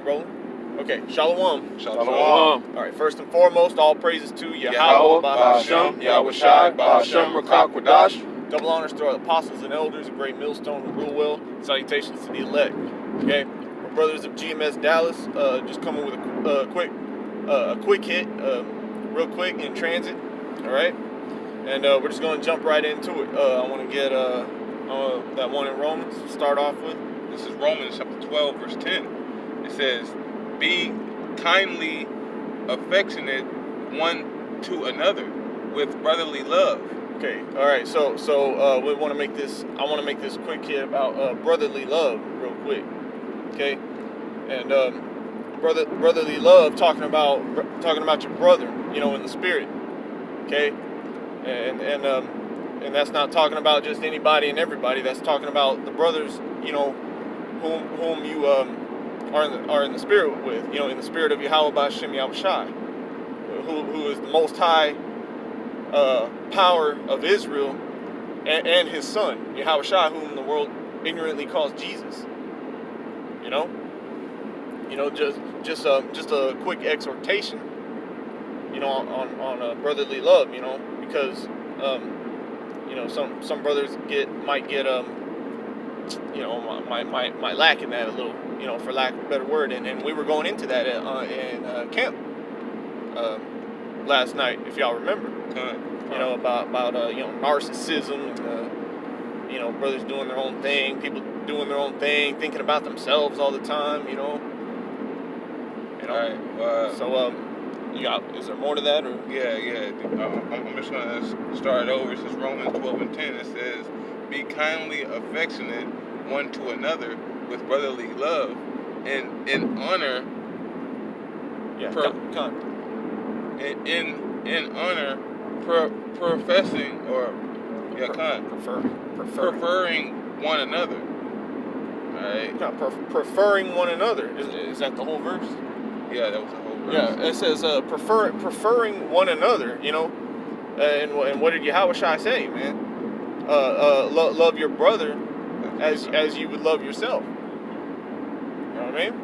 rolling? Okay, Shalom. Shalom. All right, first and foremost, all praises to Yahweh, Ba'ashem, Yahushai, Ba'ashem, Rakak, Wadash. Double honors to our apostles and elders, a great millstone who rule well. Salutations to the elect. Okay, we're brothers of GMS Dallas, just coming with a quick hit, real quick in transit. All right, and we're just going to jump right into it. I want to get that one in Romans to start off with. This is Romans chapter 12, verse 10. It says, "Be kindly affectionate one to another with brotherly love." Okay, all right. So we want to make this. I want to make this quick hit about brotherly love, real quick. Okay, and brotherly love, talking about your brother, in the spirit. Okay, and that's not talking about just anybody and everybody. That's talking about the brothers, whom you are in the spirit with, in the spirit of Yahweh Ba'ashem Yahushai, who is the Most High power of Israel, and His Son Yahushai, whom the world ignorantly calls Jesus. Just a quick exhortation, on brotherly love, because some brothers might lack in that a little, for lack of a better word, and we were going into that in camp last night, if y'all remember, about narcissism, and brothers doing their own thing, people doing their own thing, thinking about themselves all the time, Right. So is there more to that, or? Yeah. I'm just gonna start over. It says Romans 12 and 10. It says, "Be kindly affectionate one to another with brotherly love, and in honor." Yeah. In honor, professing or preferring one another. Right. Preferring one another. Is that the whole verse? Yeah, that was the whole verse. Yeah, it says preferring one another, and what did Yahushua say, man? Love your brother as you would love yourself. You know what I mean?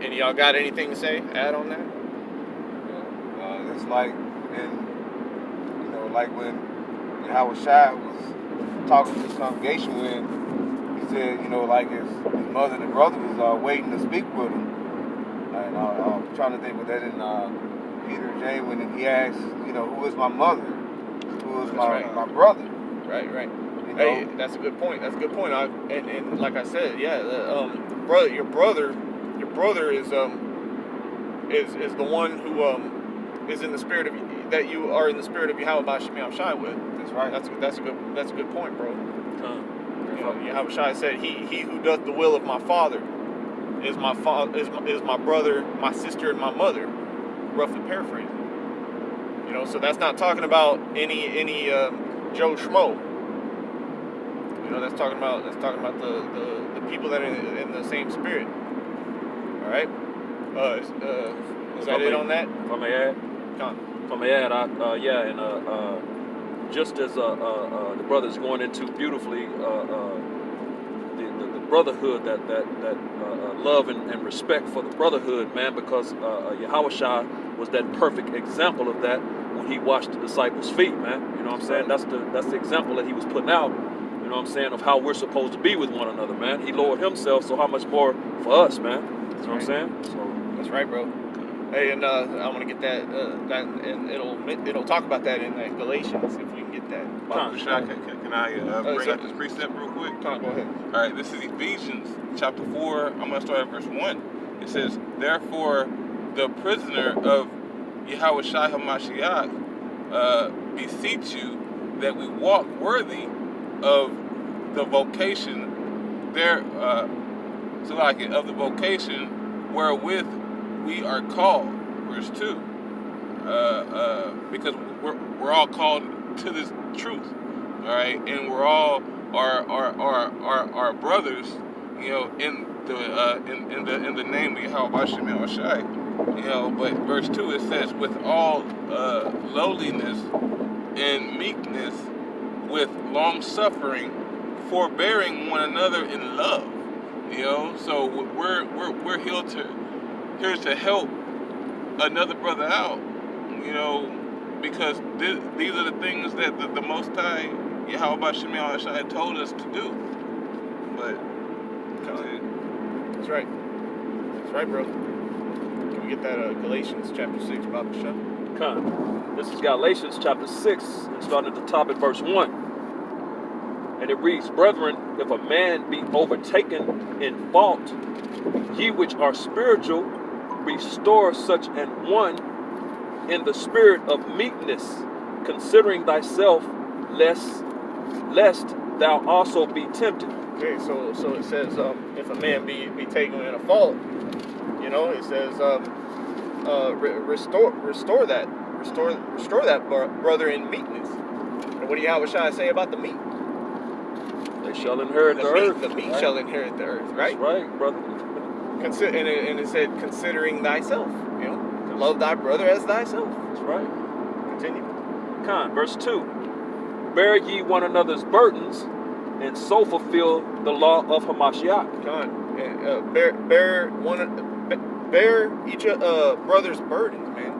Any y'all got anything to say? Add on that? It's like when Yahushua was talking to the congregation, when he said, his mother and brother was waiting to speak with him. And I'm trying to think of that in Peter and James, when he asked, who is my mother? Who is my brother? Right. Hey, that's a good point. And like I said, your brother is the one who is in the spirit of that you are in the spirit of Yahweh Ba'ashem Yahushai with. That's right. That's a good point, bro. Yahushai said, he who doth the will of my Father is my brother, my sister, and my mother. Roughly paraphrasing. So that's not talking about any Joe Schmo. That's talking about the people that are in the same spirit. All right. Is that it on that? If I may add. Just as the brother's going into beautifully the brotherhood, that love and respect for the brotherhood, man, because Yahushua was that perfect example of that when he washed the disciples' feet, man. You know what I'm saying? That's the example that he was putting out, you know what I'm saying, of how we're supposed to be with one another, man. He lowered himself, so how much more for us, man? You know what I'm saying? So that's right, bro. Hey, and I want to get that, and it'll talk about that in Galatians, if we can get that. Can I bring up this precept real quick? Go ahead. All right, this is Ephesians chapter 4. I'm going to start at verse 1. It says, "Therefore, the prisoner of Yahushua HaMashiach, beseech you that we walk worthy of the vocation of the vocation wherewith we are called." Verse 2. Because we're all called to this truth, all right, and we're all our brothers, in the name of Yahweh Ba'ashem Yahushai, But verse 2, it says, "With all lowliness and meekness, with long suffering, forbearing one another in love." So we're here to help another brother out, because these are the things that the Most High, Yahweh Shemel Ashai, told us to do. But that's right. That's right, bro. Can we get that Galatians chapter 6, Baba Shah? This is Galatians chapter 6, and starting at the top at verse 1. And it reads, Brethren, if a man be overtaken in fault, ye which are spiritual, restore such an one in the spirit of meekness, considering thyself, lest thou also be tempted. Okay, so it says, if a man be taken in a fault, it says, restore that brother in meekness. And what do Yahweh Shai say about the meek? They shall inherit the earth. The meek shall inherit the earth, right? That's right, brother. And it said, considering thyself, to love thy brother as thyself. That's right. Continue. Verse 2. Bear ye one another's burdens, and so fulfill the law of Hamashiach. Bear each brother's burdens, man.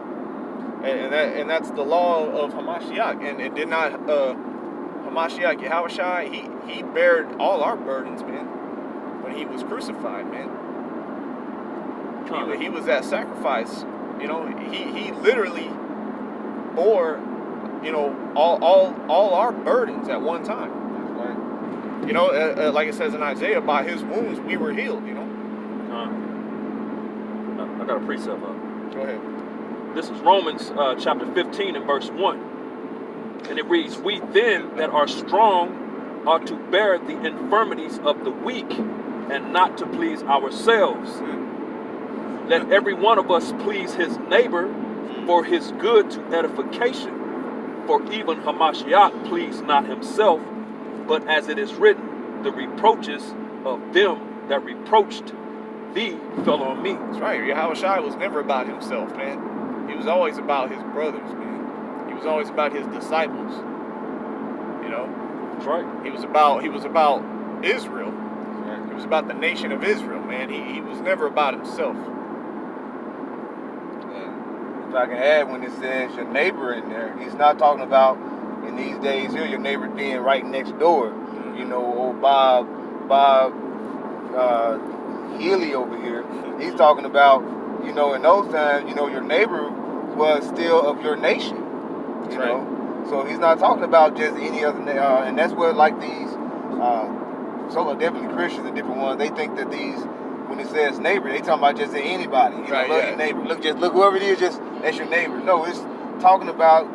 And that's the law of Hamashiach. And it did not Hamashiach Yahushai, he bared all our burdens, man, when he was crucified, man. He was that sacrifice. He literally bore, all our burdens at one time. Right? Like it says in Isaiah, by his wounds we were healed, I got a precept up. Go ahead. This is Romans chapter 15 and verse 1. And it reads, We then that are strong are to bear the infirmities of the weak, and not to please ourselves. Let every one of us please his neighbor for his good to edification. For even Hamashiach pleased not himself, but as it is written, the reproaches of them that reproached thee fell on me. That's right. Yahushua was never about himself, man. He was always about his brothers, man. He was always about his disciples. That's right. He was about Israel. Right. He was about the nation of Israel, man. He was never about himself. If I can add, when it says your neighbor in there, he's not talking about in these days here your neighbor being right next door. Old Bob Healy over here. He's talking about, in those times, your neighbor was still of your nation. You know, so he's not talking about just any other, and that's what like these, so definitely Christians and different ones. They think that these, when it says neighbor, they talking about just anybody. Love your neighbor. Look whoever it is, that's your neighbor. No, it's talking about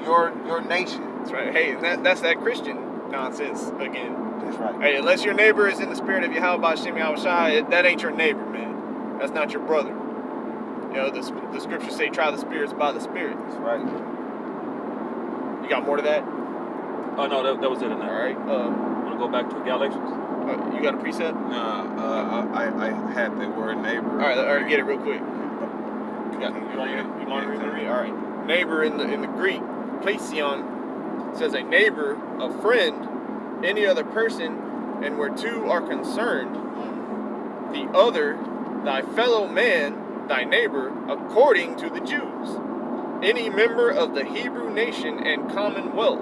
your nation. That's right. Hey, that's that Christian nonsense again. That's right. Hey, unless your neighbor is in the spirit of Yahweh Shem Yahushai, that ain't your neighbor, man. That's not your brother. The scriptures say, try the spirits by the spirit. That's right. You got more to that? Oh, no, that was it in there. All right. Want to go back to Galatians? You got a precept? I had the word neighbor. All right, get it real quick. You want to read it? All right. Neighbor in the Greek, Patience, says a neighbor, a friend, any other person, and where two are concerned, the other, thy fellow man, thy neighbor, according to the Jews, any member of the Hebrew nation and commonwealth,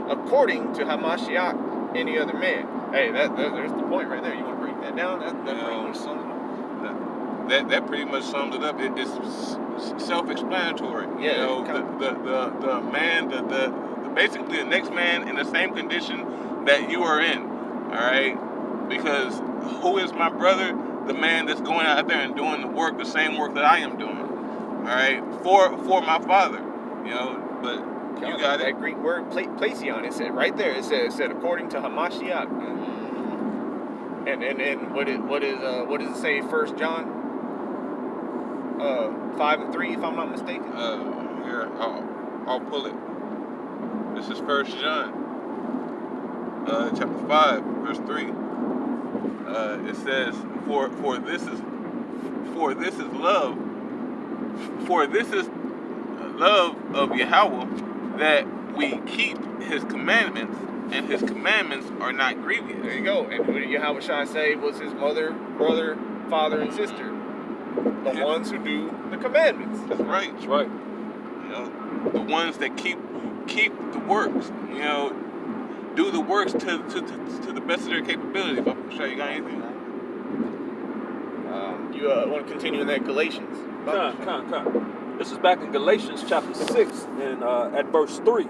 according to Hamashiach, any other man. Hey, there's the point right there. You want to break that down? That pretty much sums it up. That pretty much sums it up. It's self-explanatory. Yeah. The man, basically the next man in the same condition that you are in. All right, because who is my brother? The man that's going out there and doing the work, the same work that I am doing. All right, for my Father. But you got that Greek word Placion. It said right there. It said according to Hamashiach. And what does it say? 1 John 5:3, if I'm not mistaken. Here, I'll pull it. This is 1 John, chapter 5, verse 3. It says, For this is love of Yahweh, that we keep his commandments, and his commandments are not grievous. There you go. And who did Yahweh Shai say was his mother, brother, father, and sister? The ones who do the commandments. That's right. That's right. You know, the ones that keep the works. You know, do the works to the best of their capability. If I'm sure you got anything. You want to continue in that Galatians? Come. This is back in Galatians chapter 6 and at verse 3.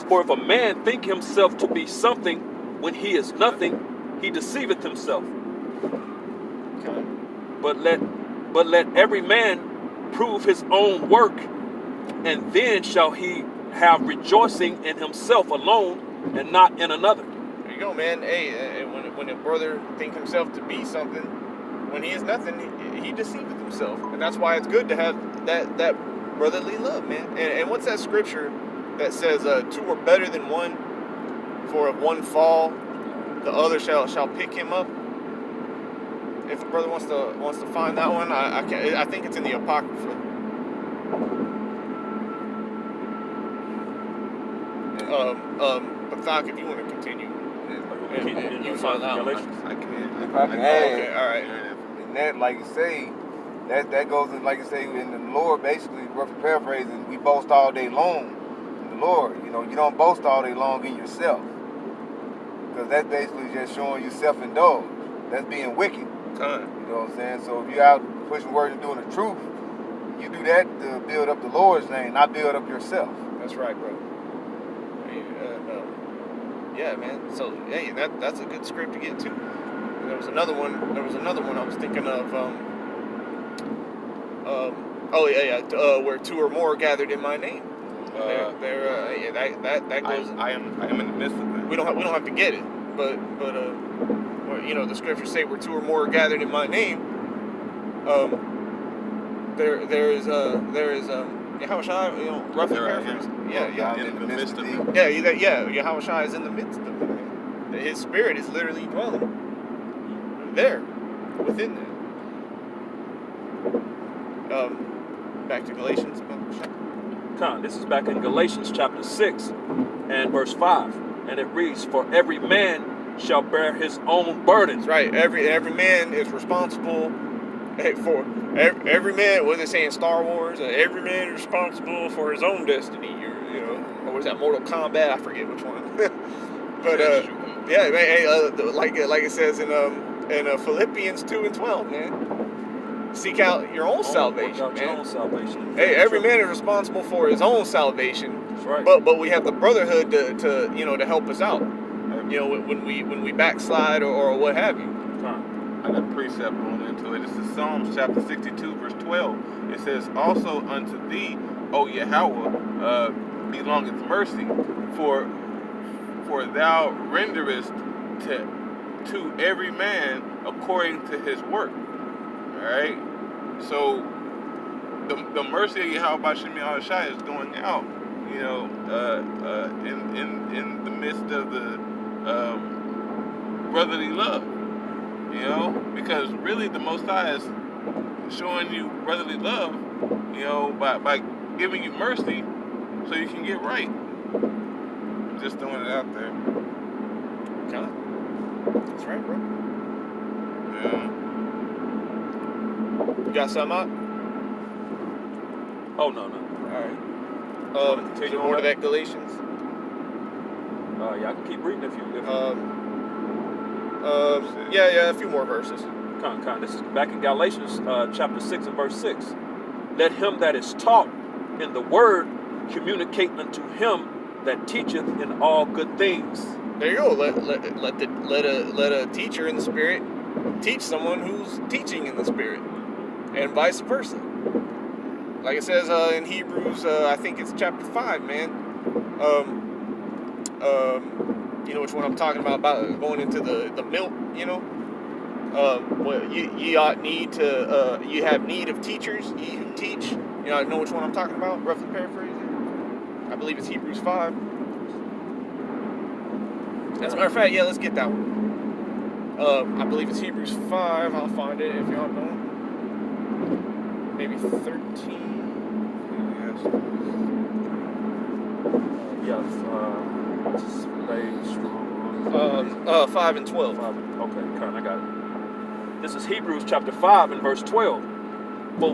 For if a man think himself to be something when he is nothing, he deceiveth himself. Okay. But let every man prove his own work, and then shall he have rejoicing in himself alone and not in another. There you go, man. Hey, when a brother think himself to be something, when he is nothing, he deceiveth himself. And that's why it's good to have that brotherly love, man. And what's that scripture that says two are better than one? For if one fall, the other shall pick him up. If the brother wants to find that one, I think it's in the Apocrypha. But Thok, if you want to continue, and you find that one. I can. Okay, all right. And that, like you say, that goes in, like you say, in the Lord, basically, rough paraphrasing, we boast all day long in the Lord. You know, you don't boast all day long in yourself. Because that's basically just showing you self-indulge. That's being wicked. You know what I'm saying? So if you're out pushing words and doing the truth, you do that to build up the Lord's name, not build up yourself. That's right, bro. Yeah, man. So hey, that's a good script to get to. And there was another one I was thinking of. Where two or more are gathered in my name. That goes. I am in the midst of that. We don't have to get it, but you know, the scriptures say where two or more are gathered in my name. There is Yahweh Shai, you know, roughly paraphrase. Yeah. In the midst of it. Yahweh Shai is in the midst of it. His spirit is literally dwelling there, within that. Back to Galatians. This is back in Galatians chapter 6 and verse 5. And it reads, for every man shall bear his own burdens. That's right. Every man is responsible for every man. What is it saying? Star Wars. Every man is responsible for his own destiny. Or was that Mortal Kombat? I forget which one. But like it says in Philippians 2:12, man. Seek out your own salvation, man. Your own salvation. Hey, every man is responsible for his own salvation. That's right. But we have the brotherhood to help us out. You know, when we backslide or what have you. I got a precept going into it. This is Psalms chapter 62, verse 12. It says, also unto thee, O Yahweh, belongeth mercy, for thou renderest to every man according to his work. Alright? So the mercy of Yahweh Bashim Al-Shai is going out, you know, in the midst of the brotherly love. You know, because really the Most High is showing you brotherly love, you know, by giving you mercy so you can get right. Just throwing it out there. Okay. That's right, bro. Yeah. You got something out? Oh, no. All right. Take more to that Galatians. Yeah, I can keep reading if you. A few more verses. This is back in Galatians chapter 6 and verse 6. Let him that is taught in the word communicate unto him that teacheth in all good things. There you go. Let a teacher in the spirit teach someone who's teaching in the spirit, and vice versa. Like it says in Hebrews, I think it's chapter 5, man. You know which one I'm talking about going into the milk, you know. Ye ought need to, you have need of teachers, ye who teach. You know which one I'm talking about, roughly paraphrasing. I believe it's Hebrews 5. As a matter of fact, let's get that one. I believe it's Hebrews 5. I'll find it if y'all don't. Maybe 13. Yes. Stay strong. 5 and 12. Okay, Karen, I got it. This is Hebrews chapter 5 and verse 12. For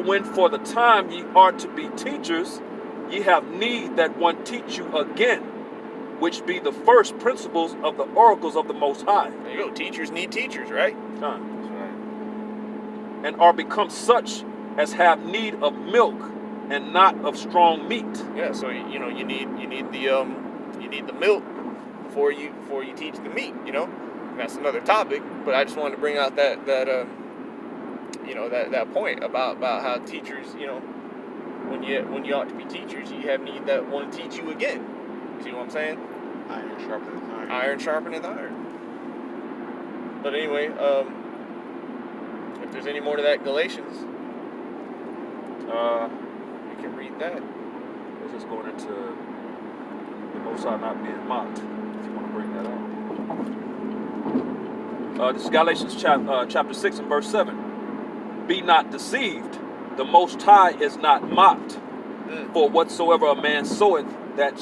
when for the time ye are to be teachers, ye have need that one teach you again, which be the first principles of the oracles of the Most High. There you go. Teachers need teachers, right? That's right. And are become such as have need of milk and not of strong meat. Yeah. So you need the milk before you teach the meat. And that's another topic. But I just wanted to bring out that point about how teachers, when you ought to be teachers, you have need that want to teach you again. You see what I'm saying? Iron sharpeneth iron. Iron sharpeneth iron. But anyway, if there's any more to that Galatians, you can read that. It's just going into the Most High not being mocked, if you want to bring that out. This is Galatians chapter 6 and verse 7. Be not deceived, the Most High is not mocked. For whatsoever a man soweth, that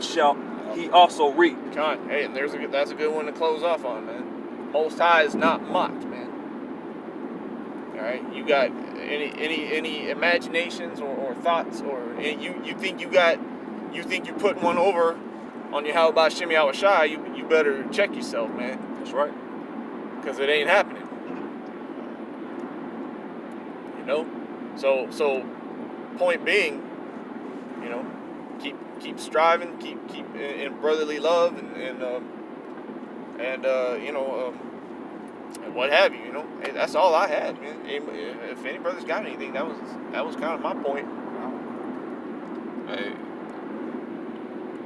shall he also reap. Con, hey, and that's a good one to close off on, man. Most High is not mocked, man. All right, you got any imaginations or thoughts, or you think you're putting one over on your how about Shimmy Awashai, you better check yourself, man. That's right. Because it ain't happening. So point being, keep striving, keep in brotherly love and what have you. Hey, that's all I had, man. If any brothers got anything, that was kind of my point. Hey,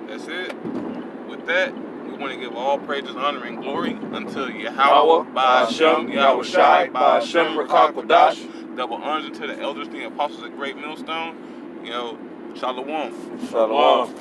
that's it. With that, we want to give all praises, honor, and glory unto Yahweh, Ba'ashem, Yahushai, Ba'ashem, Rakakwadash. Double honors unto the elders, the apostles, at Great Millstone. Shalom. Shalom.